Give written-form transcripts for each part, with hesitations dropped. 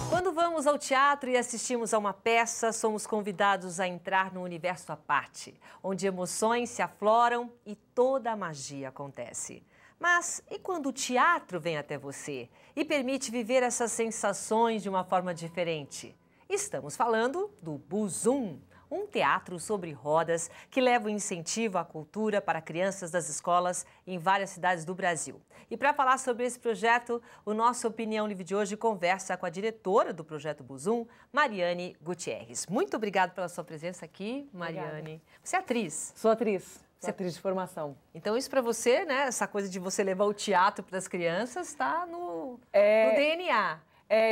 Quando vamos ao teatro e assistimos a uma peça, somos convidados a entrar num universo à parte, onde emoções se afloram e toda a magia acontece. Mas e quando o teatro vem até você e permite viver essas sensações de uma forma diferente? Estamos falando do Buzzum, um teatro sobre rodas que leva o incentivo à cultura para crianças das escolas em várias cidades do Brasil. E para falar sobre esse projeto, o nosso Opinião Livre de hoje conversa com a diretora do projeto Buzzum, Mariane Gutierrez. Muito obrigada pela sua presença aqui, Mariane. Obrigada. Você é atriz? Sou atriz. Sou atriz de formação. Então isso para você, né, essa coisa de você levar o teatro para as crianças está no DNA.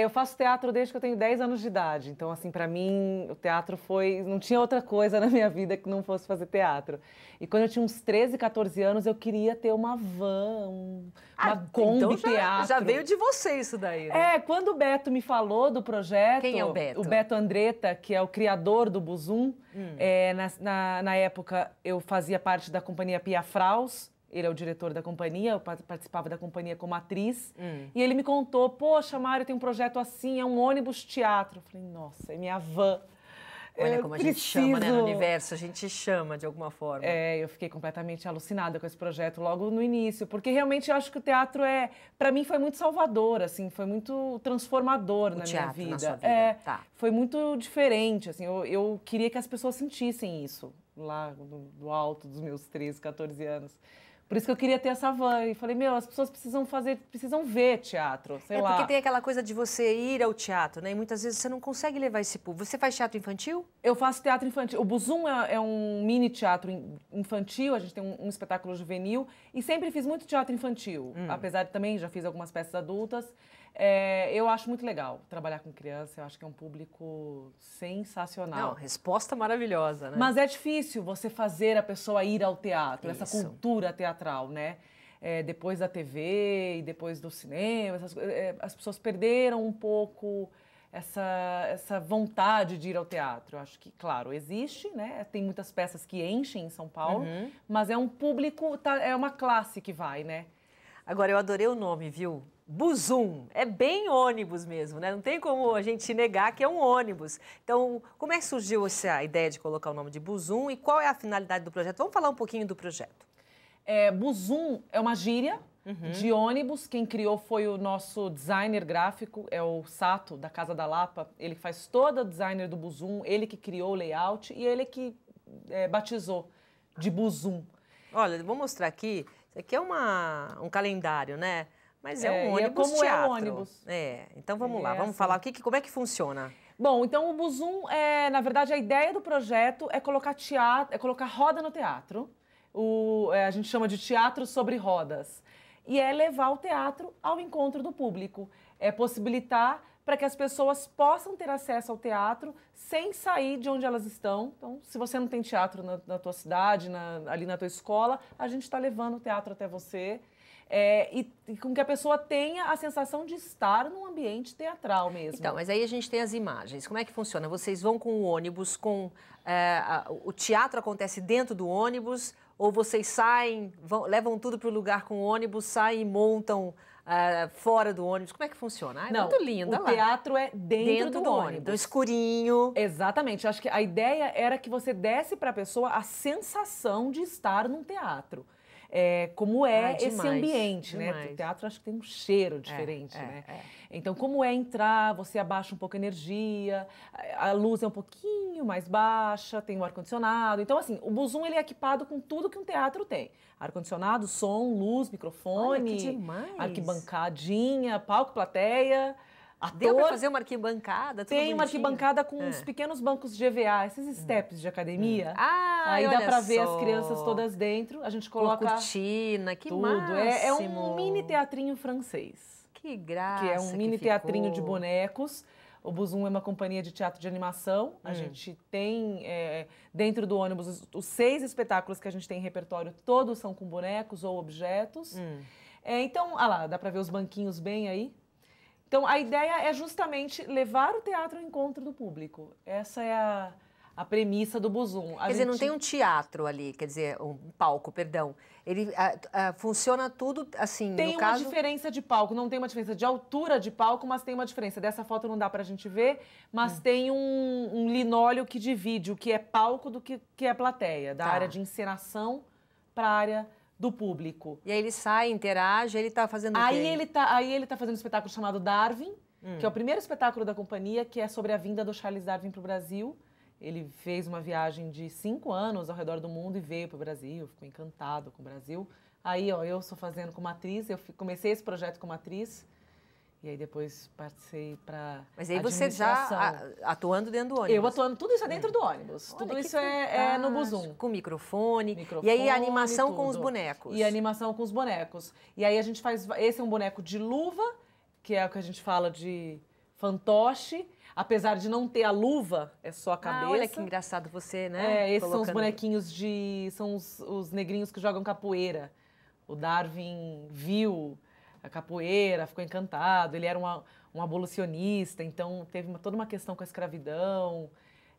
Eu faço teatro desde que eu tenho 10 anos de idade. Então, assim, para mim, o teatro foi... Não tinha outra coisa na minha vida que não fosse fazer teatro. E quando eu tinha uns 13, 14 anos, eu queria ter uma van, uma Kombi então teatro. Já veio de você isso daí, né? Quando o Beto me falou do projeto... Quem é o Beto? O Beto Andretta, que é o criador do Buzzum. Na época, eu fazia parte da companhia Pia Fraus. Ele é o diretor da companhia, eu participava da companhia como atriz. E ele me contou, poxa, Mário, tem um projeto assim, é um ônibus teatro. Eu falei, nossa, é minha van. Olha como a gente chama, né, no universo, a gente chama de alguma forma. Eu fiquei completamente alucinada com esse projeto logo no início, porque realmente eu acho que o teatro para mim foi muito salvador, assim, foi muito transformador na minha vida. Na sua vida. Foi muito diferente, assim, eu queria que as pessoas sentissem isso lá do alto dos meus 13, 14 anos. Por isso que eu queria ter essa van. E falei, as pessoas precisam ver teatro, sei lá. Porque tem aquela coisa de você ir ao teatro, né? E muitas vezes você não consegue levar esse público. Você faz teatro infantil? Eu faço teatro infantil. O Buzzum é um mini teatro infantil, a gente tem um espetáculo juvenil. E sempre fiz muito teatro infantil. Apesar de também já fiz algumas peças adultas. Eu acho muito legal trabalhar com criança, eu acho que é um público sensacional. Não, resposta maravilhosa, né? Mas é difícil você fazer a pessoa ir ao teatro, essa cultura teatral, né? Depois da TV e depois do cinema, as pessoas perderam um pouco essa vontade de ir ao teatro. Eu acho que, claro, existe, né? Tem muitas peças que enchem em São Paulo, mas é um público, é uma classe que vai, né? Agora, eu adorei o nome, viu? Buzzum, é bem ônibus mesmo, né? Não tem como a gente negar que é um ônibus. Então, como é que surgiu essa ideia de colocar o nome de Buzzum e qual é a finalidade do projeto? Vamos falar um pouquinho do projeto. Buzzum é uma gíria de ônibus. Quem criou foi o nosso designer gráfico, é o Sato, da Casa da Lapa. Ele faz todo o designer do Buzzum, ele que criou o layout e ele que batizou de Buzzum. Olha, vou mostrar aqui. Isso aqui é um calendário, né? Mas é um ônibus como teatro. É um ônibus. Então vamos lá, vamos falar como é que funciona. Bom, então o Buzzum, na verdade, a ideia do projeto é colocar teatro, colocar roda no teatro. A gente chama de teatro sobre rodas. E é levar o teatro ao encontro do público. É possibilitar para que as pessoas possam ter acesso ao teatro sem sair de onde elas estão. Então, se você não tem teatro na tua cidade, ali na tua escola, a gente está levando o teatro até você. E com que a pessoa tenha a sensação de estar num ambiente teatral mesmo. Então, mas aí a gente tem as imagens. Como é que funciona? Vocês vão com o ônibus, o teatro acontece dentro do ônibus, ou vocês saem, levam tudo para o lugar com o ônibus, saem e montam fora do ônibus? Como é que funciona? Não, muito lindo. O teatro é dentro do ônibus. Então, escurinho. Exatamente. Eu acho que a ideia era que você desse para a pessoa a sensação de estar num teatro. Como esse ambiente, né? O teatro acho que tem um cheiro diferente, né? Então, como é entrar, você abaixa um pouco a energia, a luz é um pouquinho mais baixa, tem o ar-condicionado. Então, assim, o Buzzum, ele é equipado com tudo que um teatro tem. Ar-condicionado, som, luz, microfone, arquibancadinha, palco, plateia. Deu para fazer uma arquibancada? Tem uma arquibancada com uns pequenos bancos de EVA, esses steps de academia. Aí dá para ver as crianças todas dentro. A gente coloca cortina, que tudo. Máximo. É um mini teatrinho francês. Que graça. Que é um mini teatrinho de bonecos. O Buzzum é uma companhia de teatro de animação. A gente tem, dentro do ônibus, os 6 espetáculos que a gente tem em repertório, todos são com bonecos ou objetos. Então, lá, dá para ver os banquinhos bem aí. Então, a ideia é justamente levar o teatro ao encontro do público. Essa é a premissa do Buzum. Quer dizer, não tem um teatro ali, quer dizer, um palco, perdão. Ele funciona tudo assim, tem no caso... uma diferença de palco, não tem uma diferença de altura de palco, mas tem uma diferença. Dessa foto não dá pra gente ver, mas tem um linóleo que divide o que é palco do que é plateia, da área de encenação para a área do público. E aí ele sai, interage, ele tá fazendo o quê? Aí ele tá fazendo um espetáculo chamado Darwin, que é o primeiro espetáculo da companhia, que é sobre a vinda do Charles Darwin para o Brasil. Ele fez uma viagem de 5 anos ao redor do mundo e veio para o Brasil, ficou encantado com o Brasil. Aí, ó, eu estou fazendo como atriz, comecei esse projeto como atriz, e aí depois passei para Mas aí você já atuando dentro do ônibus? Eu atuando, tudo isso é dentro do ônibus. Olha, tudo isso é no Buzum. Com microfone, e aí a animação com os bonecos. E a animação com os bonecos. E aí a gente faz, esse é um boneco de luva, que é o que a gente fala de fantoche. Apesar de não ter a luva, é só a cabeça. Olha que engraçado você, né? Esses são os bonequinhos são os negrinhos que jogam capoeira. O Darwin viu a capoeira, ficou encantado. Ele era um abolicionista, então teve toda uma questão com a escravidão.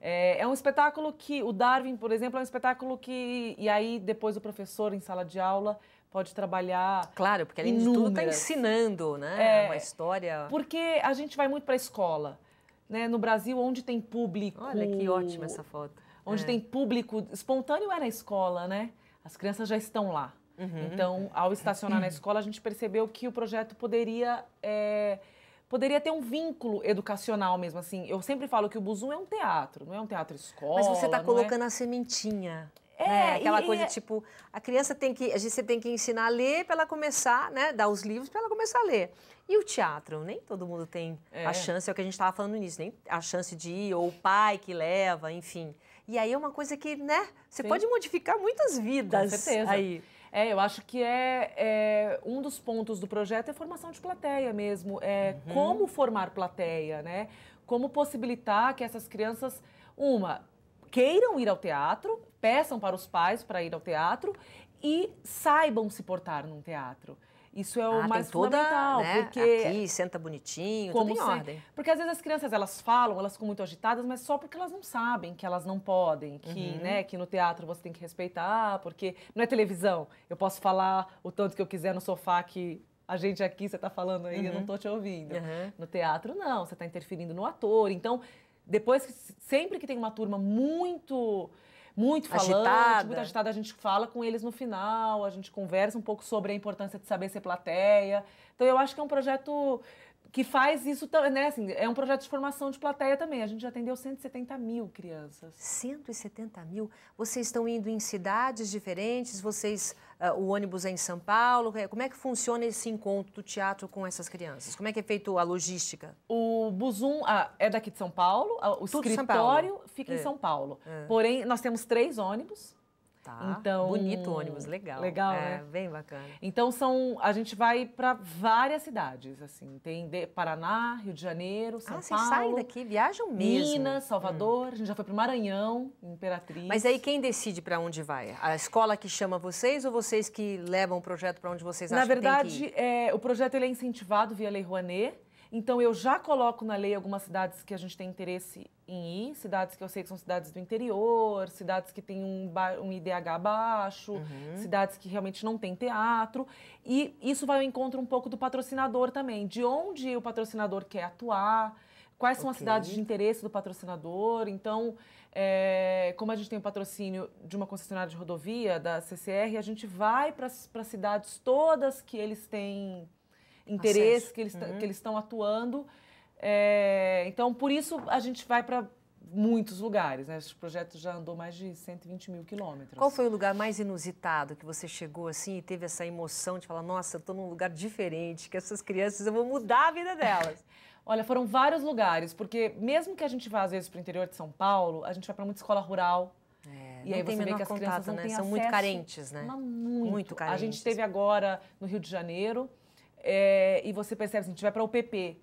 É um espetáculo que... O Darwin, por exemplo, é um espetáculo que... E aí, depois, o professor, em sala de aula, pode trabalhar... Claro, porque além de tudo está ensinando, né? Uma história... Porque a gente vai muito para a escola. Né, no Brasil, onde tem público... Olha, que ótima essa foto. Onde tem público espontâneo é na escola, né? As crianças já estão lá. Então, ao estacionar na escola, a gente percebeu que o projeto poderia ter um vínculo educacional mesmo, assim. Eu sempre falo que o Buzum é um teatro, não é um teatro escola. Mas você está colocando a sementinha. Né? Aquela coisa tipo, a criança você tem que ensinar a ler para ela começar, né? Dar os livros para ela começar a ler. E o teatro? Nem todo mundo tem a chance, é o que a gente estava falando nisso, nem a chance de ir, ou o pai que leva, enfim. E aí é uma coisa que, né? Você pode modificar muitas vidas. Com certeza. Aí. Eu acho que um dos pontos do projeto é a formação de plateia mesmo. Como formar plateia, né? Como possibilitar que essas crianças, queiram ir ao teatro, peçam para os pais para ir ao teatro e saibam se portar num teatro. Isso é o mais fundamental, né? Porque aqui, senta bonitinho, tudo em ordem. Porque às vezes as crianças, elas falam, elas ficam muito agitadas, mas só porque elas não sabem que elas não podem, que no teatro você tem que respeitar, porque não é televisão. Eu posso falar o tanto que eu quiser no sofá que a gente aqui, você está falando aí, eu não estou te ouvindo. No teatro, não, você está interferindo no ator. Então, sempre que tem uma turma muito falante, muito agitada, a gente fala com eles no final, a gente conversa um pouco sobre a importância de saber ser plateia. Então, eu acho que é um projeto que faz isso, né? Assim, é um projeto de formação de plateia também. A gente já atendeu 170 mil crianças. 170 mil? Vocês estão indo em cidades diferentes? O ônibus é em São Paulo? Como é que funciona esse encontro do teatro com essas crianças? Como é que é feita a logística? O Buzum é daqui de São Paulo, o escritório fica em São Paulo. Porém, nós temos 3 ônibus. Então, bonito o ônibus, legal. Legal, né? Bem bacana. Então, a gente vai para várias cidades, assim. Tem Paraná, Rio de Janeiro, São Paulo. Vocês saem daqui, viajam mesmo. Minas, Salvador, a gente já foi para o Maranhão, Imperatriz. Mas aí quem decide para onde vai? A escola que chama vocês ou vocês que levam o projeto para onde vocês acham que tem que ir? Na verdade, o projeto ele é incentivado via Lei Rouanet. Então, eu já coloco na lei algumas cidades que a gente tem interesse em ir, cidades que eu sei que são cidades do interior, cidades que têm um IDH baixo, cidades que realmente não têm teatro. E isso vai ao encontro um pouco do patrocinador também, de onde o patrocinador quer atuar, quais são as cidades de interesse do patrocinador. Então, como a gente tem o patrocínio de uma concessionária de rodovia, da CCR, a gente vai para as cidades todas que eles têm interesse, que eles estão atuando. Então, por isso, a gente vai para muitos lugares, né? Esse projeto já andou mais de 120 mil quilômetros. Qual foi o lugar mais inusitado que você chegou assim e teve essa emoção de falar, nossa, eu estou num lugar diferente, que essas crianças, eu vou mudar a vida delas? Olha, foram vários lugares, porque mesmo que a gente vá, às vezes, para o interior de São Paulo, a gente vai para muita escola rural. E aí você vê que as crianças não têm acesso. São muito carentes, né? Muito carentes. A gente esteve agora no Rio de Janeiro, e você percebe, assim, a gente vai para o UPP.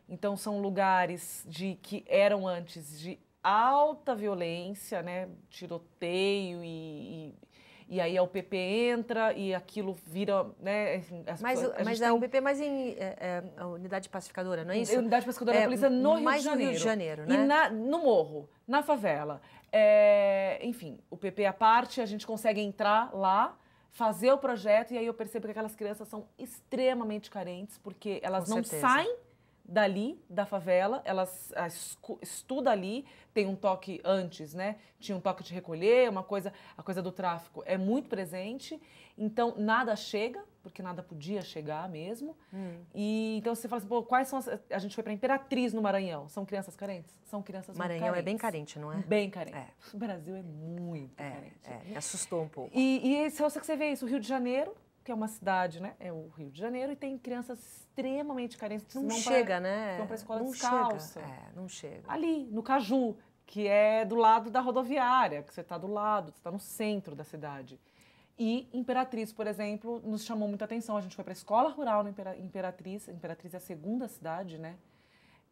Então, são lugares que eram antes de alta violência, né? Tiroteio E aí a UPP entra e aquilo vira, né? Enfim, mas a UPP é mais a unidade pacificadora, não é isso? Unidade pacificadora da polícia no Rio de mais Janeiro. no Rio de Janeiro, E né? no morro, na favela. Enfim, o PP à parte, a gente consegue entrar lá, fazer o projeto, e aí eu percebo que aquelas crianças são extremamente carentes, porque elas Com não certeza. saem dali, da favela, elas estudam ali, tem um toque antes, né? Tinha um toque de recolher, a coisa do tráfico é muito presente, então nada chega, porque nada podia chegar mesmo. E então você fala assim, pô, quais são a gente foi para Imperatriz no Maranhão, são crianças carentes? São crianças muito Maranhão carentes. é bem carente, não é? Bem carente. É. O Brasil é muito carente. Me assustou um pouco. E se você vê isso, o Rio de Janeiro, que é uma cidade, né? É o Rio de Janeiro, e tem crianças extremamente carentes que Não vão chega, né? Vão para a escola Não descalça. chega. Não chega. Ali, no Caju, que é do lado da rodoviária, que você está do lado, você está no centro da cidade. E Imperatriz, por exemplo, nos chamou muita atenção. A gente foi para a escola rural na Imperatriz. Imperatriz é a segunda cidade, né?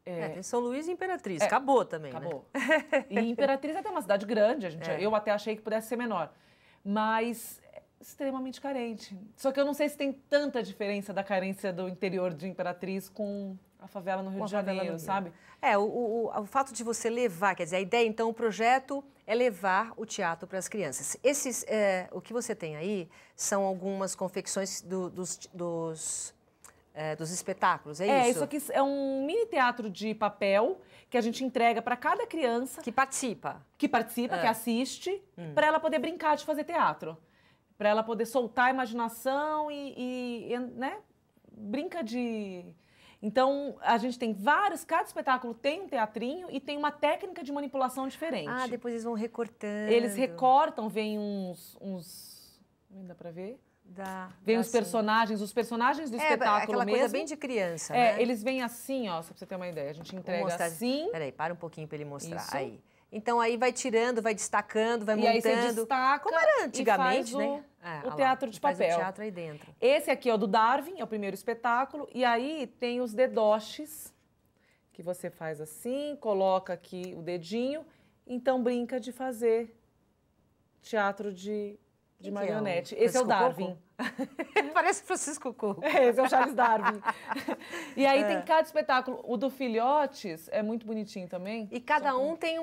Tem São Luís e Imperatriz. Acabou também, Acabou. né? E Imperatriz é até uma cidade grande. Eu até achei que pudesse ser menor. Mas extremamente carente. Só que eu não sei se tem tanta diferença da carência do interior de Imperatriz com a favela no Rio de Janeiro, sabe? O fato de você levar, quer dizer, a ideia, então, o projeto é levar o teatro para as crianças. O que você tem aí são algumas confecções dos espetáculos, é isso? Isso aqui é um mini teatro de papel que a gente entrega para cada criança que participa, que assiste, para ela poder brincar de fazer teatro. Para ela poder soltar a imaginação e né, brinca de... Então, a gente tem cada espetáculo tem um teatrinho e tem uma técnica de manipulação diferente. Depois eles vão recortando. Eles recortam, vem uns... Não dá para ver? Vem os personagens do espetáculo aquela mesmo. Coisa bem de criança, né? Eles vêm assim, ó, só pra você ter uma ideia. A gente entrega assim. Peraí, para um pouquinho para ele mostrar. Isso. Aí. Então, aí vai tirando, vai destacando, vai e montando. Aí você destaca como era antigamente, e faz né? o teatro de papel. Faz o teatro aí dentro. Esse aqui é o do Darwin, é o primeiro espetáculo. E aí tem os dedoches, que você faz assim, coloca aqui o dedinho. Então brinca de fazer teatro de marionete. Esse é o Darwin. Parece Francisco Coco. Esse é o Charles Darwin. E aí tem cada espetáculo. O do Filhotes é muito bonitinho também. E cada um tem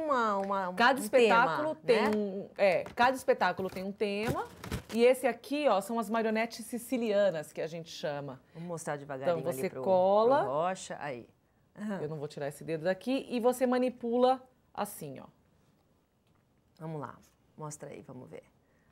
cada espetáculo tema, tem cada espetáculo tem um tema. E esse aqui, ó, são as marionetes sicilianas que a gente chama. Vamos mostrar devagarinho. Então você ali cola. pro Rocha, aí. Eu não vou tirar esse dedo daqui e você manipula assim, ó. Vamos lá. Mostra aí, vamos ver.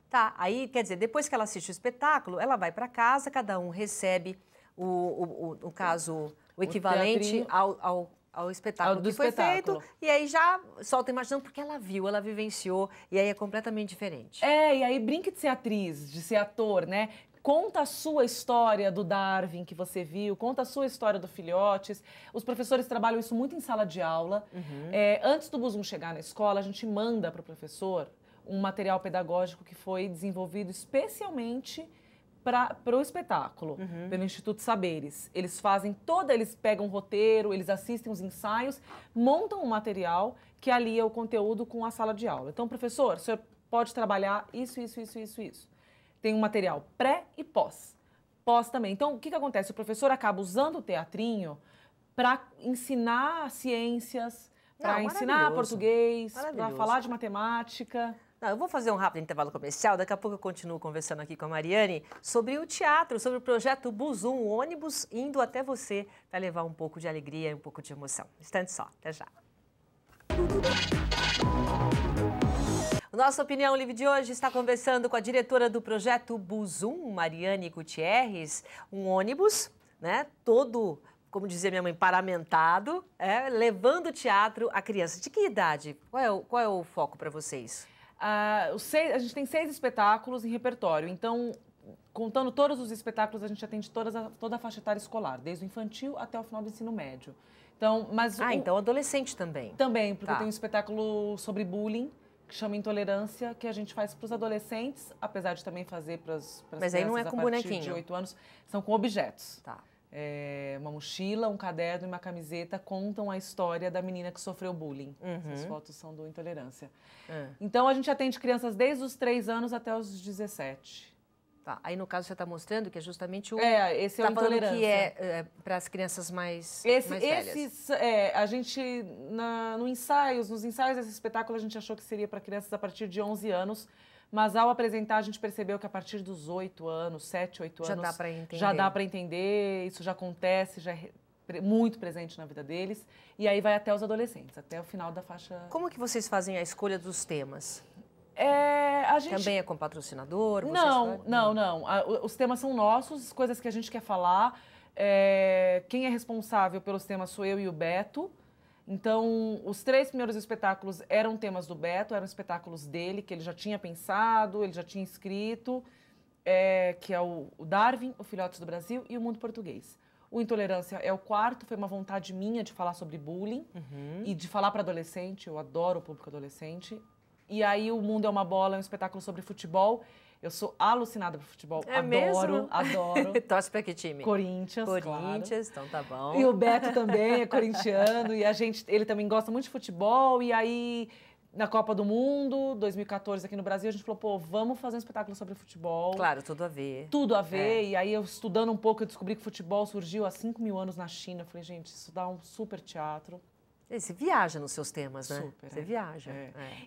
Tá, aí, quer dizer, depois que ela assiste o espetáculo, ela vai para casa, cada um recebe, no caso, o equivalente ao espetáculo que foi feito, e aí já solta a imaginação, porque ela viu, ela vivenciou, e aí é completamente diferente. E aí brinca de ser atriz, de ser ator, né? Conta a sua história do Darwin que você viu, conta a sua história do Filhotes. Os professores trabalham isso muito em sala de aula. Antes do Buzum chegar na escola, a gente manda para o professor um material pedagógico que foi desenvolvido especialmente para o espetáculo, pelo Instituto Saberes. Eles pegam um roteiro, eles assistem os ensaios, montam um material que alia o conteúdo com a sala de aula. Então, professor, o senhor pode trabalhar isso. Tem um material pré e pós. Pós também. Então, o que acontece? O professor acaba usando o teatrinho para ensinar ciências, para ensinar português, para falar de matemática. Eu vou fazer um rápido intervalo comercial, daqui a pouco eu continuo conversando aqui com a Mariane sobre o teatro, sobre o projeto Buzum, o ônibus indo até você para levar um pouco de alegria e um pouco de emoção. Instante só, até já. O Nossa Opinião Livre de hoje está conversando com a diretora do projeto Buzum, Mariane Gutierrez, um ônibus, né, todo, como dizia minha mãe, paramentado, levando o teatro à criança. De que idade? Qual é o foco para vocês? A gente tem 6 espetáculos em repertório, então, contando todos os espetáculos, a gente atende toda a faixa etária escolar, desde o infantil até o final do ensino médio. Então, então adolescente também. Também, porque tem um espetáculo sobre bullying, que chama Intolerância, que a gente faz para os adolescentes, apesar de também fazer para as crianças aí não é com a partir de 8 anos, são com objetos. Tá. Uma mochila, um caderno e uma camiseta contam a história da menina que sofreu bullying. Essas fotos são do Intolerância. Então, a gente atende crianças desde os 3 anos até os 17. Tá. Aí, no caso, você está mostrando que é justamente o... esse é o Intolerância. Que é para as crianças mais velhas. A gente, nos ensaios desse espetáculo, a gente achou que seria para crianças a partir de 11 anos, mas ao apresentar a gente percebeu que a partir dos 8 anos, 7, 8 anos... Já dá para entender, isso já acontece, já é muito presente na vida deles, e aí vai até os adolescentes, até o final da faixa... Como que vocês fazem a escolha dos temas? Também é com patrocinador? Não. Os temas são nossos, coisas que a gente quer falar. Quem é responsável pelos temas sou eu e o Beto. Então, os 3 primeiros espetáculos eram temas do Beto, eram espetáculos dele, que ele já tinha pensado, ele já tinha escrito, que é o Darwin, o Filhotes do Brasil e o Mundo Português. O Intolerância é o 4º, foi uma vontade minha de falar sobre bullying e de falar para adolescente, eu adoro o público adolescente. E aí, o Mundo é uma Bola, é um espetáculo sobre futebol. Eu sou alucinada por futebol. Adoro. Torce pra que time? Corinthians, claro. Então tá bom. E o Beto também é corintiano. E ele também gosta muito de futebol. E aí, na Copa do Mundo, 2014, aqui no Brasil, a gente falou, vamos fazer um espetáculo sobre futebol. Claro, tudo a ver. Tudo a ver. E aí, eu estudando um pouco, eu descobri que futebol surgiu há 5.000 anos na China. Eu falei, gente, isso dá um super teatro. Você viaja nos seus temas, né? Super. Você viaja.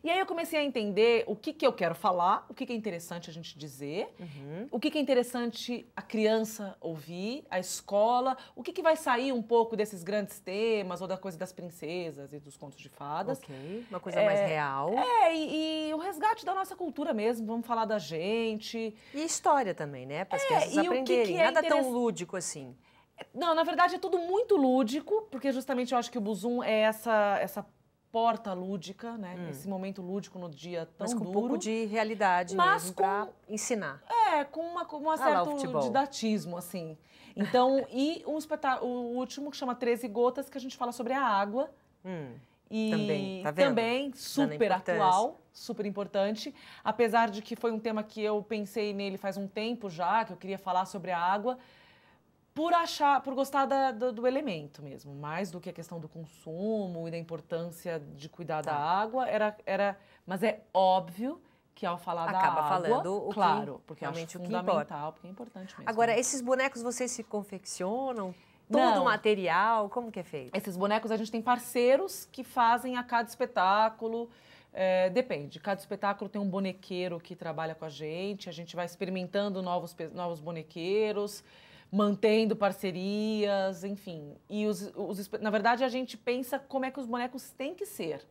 E aí eu comecei a entender o que eu quero falar, o que é interessante a gente dizer, o que é interessante a criança ouvir, a escola, o que vai sair um pouco desses grandes temas ou da coisa das princesas e dos contos de fadas. Ok, uma coisa mais real. E o resgate da nossa cultura mesmo, vamos falar da gente. E história também, né? Para as crianças aprenderem. Nada tão lúdico assim. Não, na verdade é tudo muito lúdico, porque justamente eu acho que o Buzum é essa porta lúdica, né? Esse momento lúdico no dia tão duro. Mas com um pouco de realidade mesmo para ensinar. Com um certo didatismo, assim. Então, e o último que chama 13 Gotas, que a gente fala sobre a água. E também, tá vendo? Também super atual, super importante. Apesar de que foi um tema que eu pensei nele faz um tempo já, que eu queria falar sobre a água. Por gostar do elemento mesmo, mais do que a questão do consumo e da importância de cuidar da água, mas é óbvio que ao falar da água... Acaba falando claro, porque realmente acho fundamental, porque é importante mesmo. Agora, esses bonecos vocês se confeccionam? Todo o material? Como que é feito? Esses bonecos a gente tem parceiros que fazem a cada espetáculo. Depende, cada espetáculo tem um bonequeiro que trabalha com a gente vai experimentando novos bonequeiros, mantendo parcerias, enfim. E na verdade, a gente pensa como é que os bonecos têm que ser.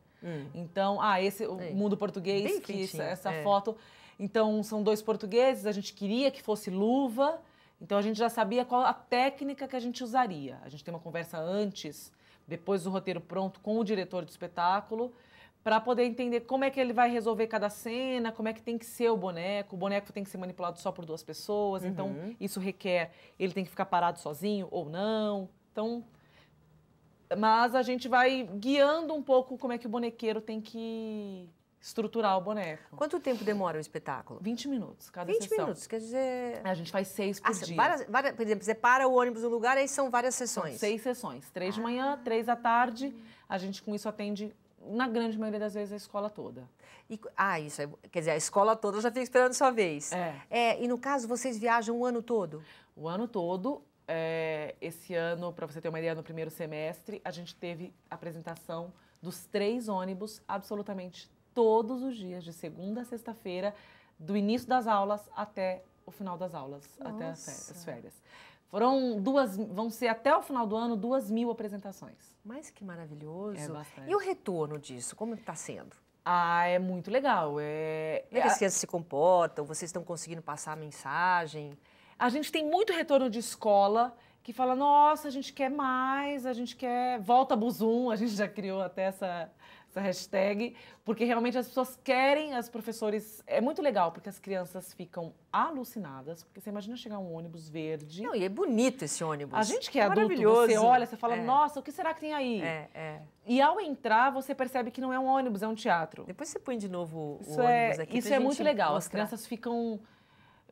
Então, o Mundo Português, essa foto. Então, são 2 portugueses, a gente queria que fosse luva, então a gente já sabia qual a técnica que a gente usaria. A gente tem uma conversa antes, depois do roteiro pronto, com o diretor do espetáculo, para poder entender como é que ele vai resolver cada cena, como é que tem que ser o boneco tem que ser manipulado só por 2 pessoas, então isso requer, ele tem que ficar parado sozinho ou não, então... Mas a gente vai guiando um pouco como é que o bonequeiro tem que estruturar o boneco. Quanto tempo demora o espetáculo? 20 minutos, cada 20 sessão. 20 minutos, quer dizer... A gente faz 6 por dia. Por exemplo, você para o ônibus no lugar, aí são várias sessões. São 6 sessões, 3 de manhã, 3 à tarde, a gente com isso atende... Na grande maioria das vezes, a escola toda. Isso. Quer dizer, a escola toda já fica esperando sua vez. E no caso, vocês viajam o ano todo? O ano todo. Esse ano, para você ter uma ideia, no primeiro semestre, a gente teve apresentação dos 3 ônibus absolutamente todos os dias, de segunda a sexta-feira, do início das aulas até o final das aulas, até as férias. Vão ser até o final do ano 2.000 apresentações. Mas que maravilhoso. É bastante. E o retorno disso, como está sendo? É muito legal. Como é que as crianças se comportam? Vocês estão conseguindo passar a mensagem? A gente tem muito retorno de escola que fala, nossa, a gente quer mais, a gente quer... Volta Buzum, a gente já criou até essa hashtag, porque realmente as pessoas querem, as professores... É muito legal, porque as crianças ficam alucinadas, porque você imagina chegar um ônibus verde... Não, e é bonito esse ônibus. A gente que é adulto, você olha, você fala, nossa, o que será que tem aí? E ao entrar, você percebe que não é um ônibus, é um teatro. Depois você põe de novo o ônibus aqui. Isso é muito legal, as crianças ficam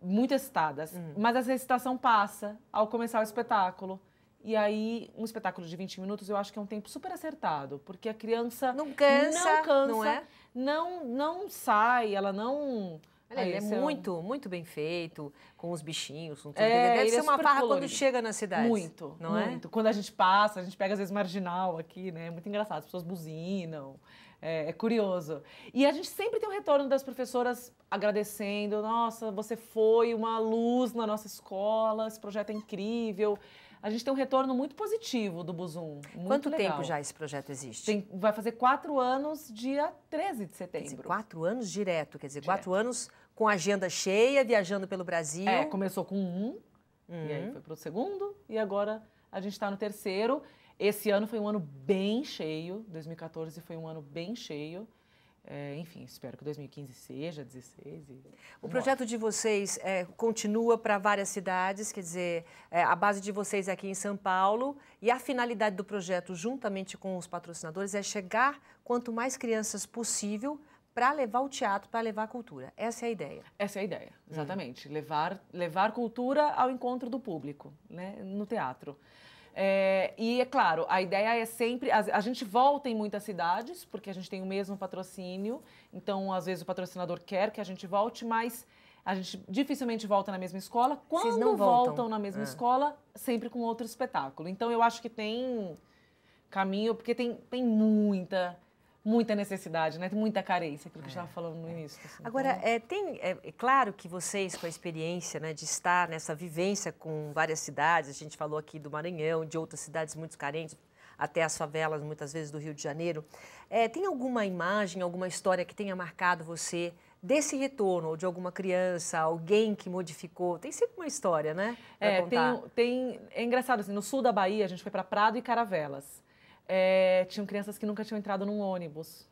muito excitadas, mas essa excitação passa ao começar o espetáculo. E aí, um espetáculo de 20 minutos eu acho que é um tempo super acertado, porque a criança Não cansa, não é? não sai, ela não... Olha, ele é esse muito bem feito, com os bichinhos, com tudo. É, Deve ele ser é uma super farra quando colorido. chega nas cidades. Muito, não muito. Quando a gente passa, a gente pega às vezes marginal aqui, né? É muito engraçado, as pessoas buzinam, é curioso. E a gente sempre tem um retorno das professoras agradecendo, nossa, você foi uma luz na nossa escola, esse projeto é incrível. A gente tem um retorno muito positivo do Buzum, muito Quanto legal. tempo já esse projeto existe? Vai fazer 4 anos, dia 13 de setembro. Quer dizer, 4 anos direto, quer dizer, Direto. 4 anos com agenda cheia, viajando pelo Brasil. É, começou com e aí foi pro segundo, e agora a gente está no terceiro. Esse ano foi um ano bem cheio, 2014 foi um ano bem cheio. Enfim, espero que 2015 seja, 16. O projeto de vocês continua para várias cidades, quer dizer, a base de vocês é aqui em São Paulo, e a finalidade do projeto, juntamente com os patrocinadores, é chegar quanto mais crianças possível para levar o teatro, para levar a cultura. Essa é a ideia. Essa é a ideia, exatamente. Levar cultura ao encontro do público, né, no teatro. E é claro, a ideia é sempre... A gente volta em muitas cidades, porque a gente tem o mesmo patrocínio. Então, às vezes, o patrocinador quer que a gente volte, mas a gente dificilmente volta na mesma escola. Vocês Quando não voltam na mesma escola, sempre com outro espetáculo. Então, eu acho que tem caminho, porque tem muita necessidade, né? Tem muita carência, aquilo que a gente estava falando no início. Assim. Agora, é claro que vocês, com a experiência, né, de estar nessa vivência com várias cidades, a gente falou aqui do Maranhão, de outras cidades muito carentes, até as favelas, muitas vezes, do Rio de Janeiro, tem alguma imagem, alguma história que tenha marcado você desse retorno, ou de alguma criança, alguém que modificou? Tem sempre uma história, né? Pra contar. É engraçado, assim, no sul da Bahia, a gente foi para Prado e Caravelas. Tinham crianças que nunca tinham entrado num ônibus.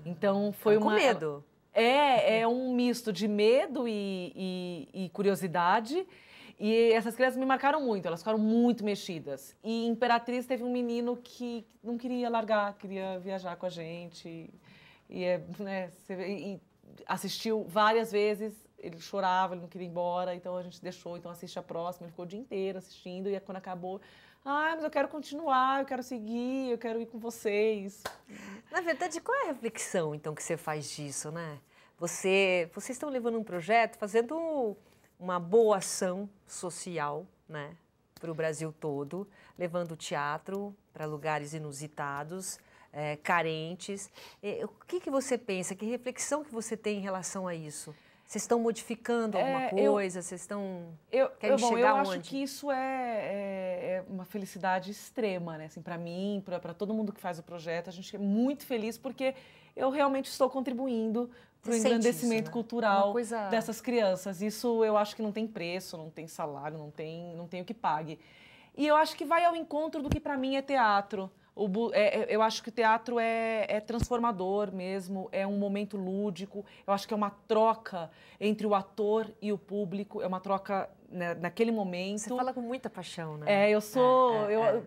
Então foi com medo. É um misto de medo e curiosidade. E essas crianças me marcaram muito, elas ficaram muito mexidas. E em Imperatriz teve um menino que não queria largar, queria viajar com a gente. E assistiu várias vezes, ele chorava, ele não queria ir embora, então a gente deixou, então assiste a próxima. Ele ficou o dia inteiro assistindo, e quando acabou... mas eu quero continuar, eu quero seguir, eu quero ir com vocês. Na verdade, qual é a reflexão, então, que você faz disso, né? Vocês estão levando um projeto, fazendo uma boa ação social, né, para o Brasil todo, levando o teatro para lugares inusitados, carentes. O que você pensa? Que reflexão que você tem em relação a isso? Vocês estão modificando alguma coisa? Vocês estão... querem chegar onde? Eu acho que isso é uma felicidade extrema, né? Assim, para mim, para todo mundo que faz o projeto, a gente é muito feliz porque eu realmente estou contribuindo para o engrandecimento né? cultural dessas crianças. Isso eu acho que não tem preço, não tem salário, não tem o que pague. E eu acho que vai ao encontro do que para mim é teatro. Eu acho que o teatro é transformador mesmo, é um momento lúdico, eu acho que é uma troca entre o ator e o público, é uma troca, né, naquele momento. Você fala com muita paixão, né?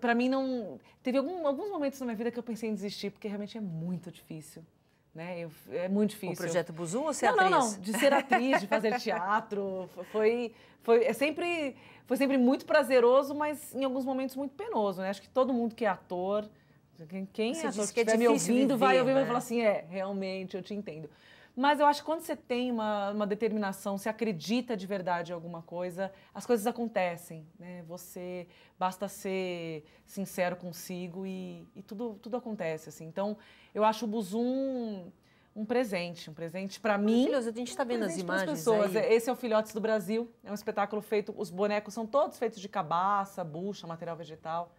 Para mim não... Teve alguns momentos na minha vida que eu pensei em desistir, porque realmente é muito difícil. Né? É muito difícil. O projeto Buzum ou ser atriz? Não, de ser atriz, de fazer teatro. Foi sempre muito prazeroso, mas em alguns momentos muito penoso, né? Acho que todo mundo que é ator, quem estiver me ouvindo, vai ouvir e vai falar assim, realmente, eu te entendo. Mas eu acho que quando você tem uma determinação, você acredita de verdade em alguma coisa, as coisas acontecem, né? Basta ser sincero consigo e tudo acontece, assim. Então, eu acho o Buzum um presente para mim. Maravilhoso, a gente está vendo as imagens pessoas. aí. Esse é o Filhotes do Brasil, é um espetáculo feito, os bonecos são todos feitos de cabaça, bucha, material vegetal.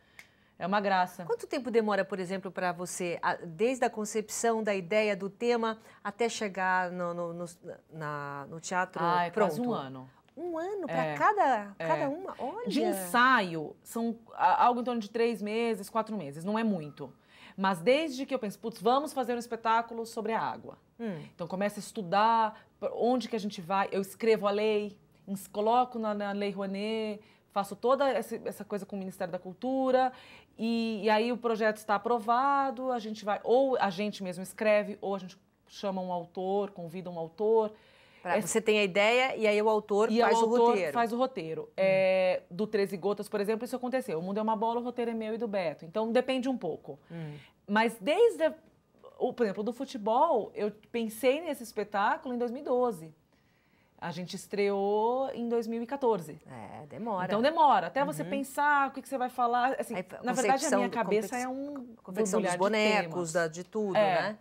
É uma graça. Quanto tempo demora, por exemplo, para você, desde a concepção da ideia, do tema, até chegar no teatro pronto? Quase um ano. Um ano para cada uma? Olha! De ensaio, são algo em torno de 3 meses, 4 meses. Não é muito. Mas desde que eu penso, vamos fazer um espetáculo sobre a água. Então, começo a estudar onde que a gente vai. Eu escrevo a lei, coloco na Lei Rouanet, faço toda essa coisa com o Ministério da Cultura e aí o projeto está aprovado, ou a gente mesmo escreve, ou a gente chama um autor, convida um autor. Você tem a ideia e aí o autor faz o roteiro. Faz o roteiro. Do 13 Gotas, por exemplo, isso aconteceu. O Mundo é uma Bola, o roteiro é meu e do Beto. Então, depende um pouco. Mas desde, por exemplo, do futebol, eu pensei nesse espetáculo em 2012. A gente estreou em 2014. Demora. Então demora. Até você pensar o que você vai falar. Assim, na verdade, a minha cabeça é um confecção dos bonecos, de tudo, né?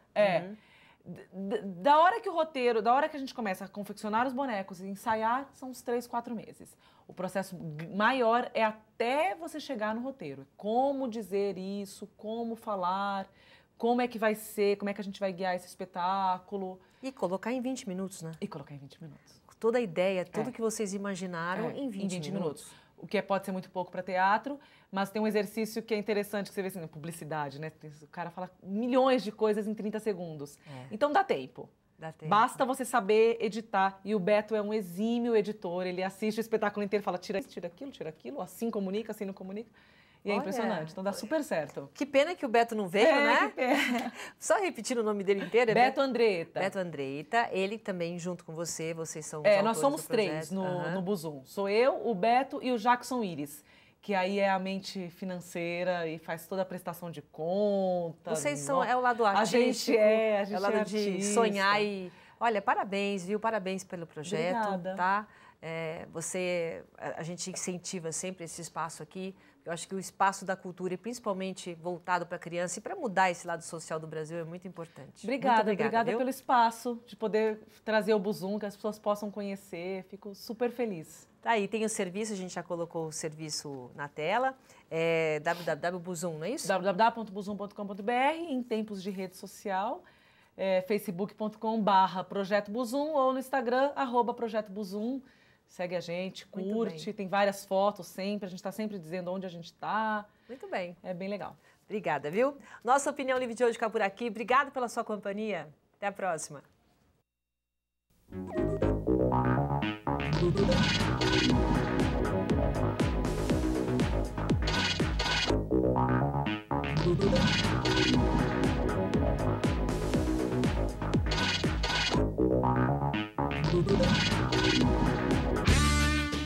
Da hora que o roteiro, da hora que a gente começa a confeccionar os bonecos e ensaiar, são uns 3, 4 meses. O processo maior é até você chegar no roteiro. Como dizer isso, como falar, como é que vai ser, como é que a gente vai guiar esse espetáculo. E colocar em 20 minutos, né? E colocar em 20 minutos. Toda a ideia, tudo que vocês imaginaram em 20 minutos. O que pode ser muito pouco para teatro, mas tem um exercício que é interessante, que você vê assim, na publicidade, né? O cara fala milhões de coisas em 30 segundos. Então dá tempo. Basta você saber editar. E o Beto é um exímio editor, ele assiste o espetáculo inteiro e fala, tira isso, tira aquilo, assim comunica, assim não comunica. E é impressionante, então dá super certo. Que pena que o Beto não veio, né? Que pena. Só repetindo o nome dele inteiro. Beto Andretta. Beto Andretta, ele também junto com você, vocês são os autores nós somos do projeto. 3 no Buzum. Sou eu, o Beto e o Jackson Iris, que aí é a mente financeira e faz toda a prestação de contas. Vocês são, é o lado artístico, a gente é o lado artista. De sonhar e... Olha, parabéns, viu? Parabéns pelo projeto. Obrigada. Tá? A gente incentiva sempre esse espaço aqui. Eu acho que o espaço da cultura, e principalmente voltado para a criança e para mudar esse lado social do Brasil, é muito importante. Obrigada pelo espaço, de poder trazer o Buzum, que as pessoas possam conhecer. Fico super feliz. Tá aí, tem o serviço, a gente já colocou o serviço na tela. www.buzum, não é isso? www.buzum.com.br, em tempos de rede social. facebook.com/Projeto Buzum ou no Instagram, @Projeto Buzum. Segue a gente, curte, tem várias fotos sempre, a gente está sempre dizendo onde a gente está. Muito bem. É bem legal. Obrigada, viu? Nossa Opinião Livre de hoje fica por aqui. Obrigada pela sua companhia. Até a próxima.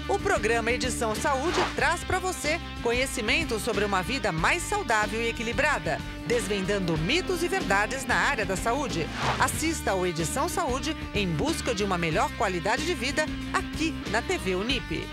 O programa Edição Saúde traz para você conhecimento sobre uma vida mais saudável e equilibrada, desvendando mitos e verdades na área da saúde. Assista ao Edição Saúde em busca de uma melhor qualidade de vida aqui na TV Unip.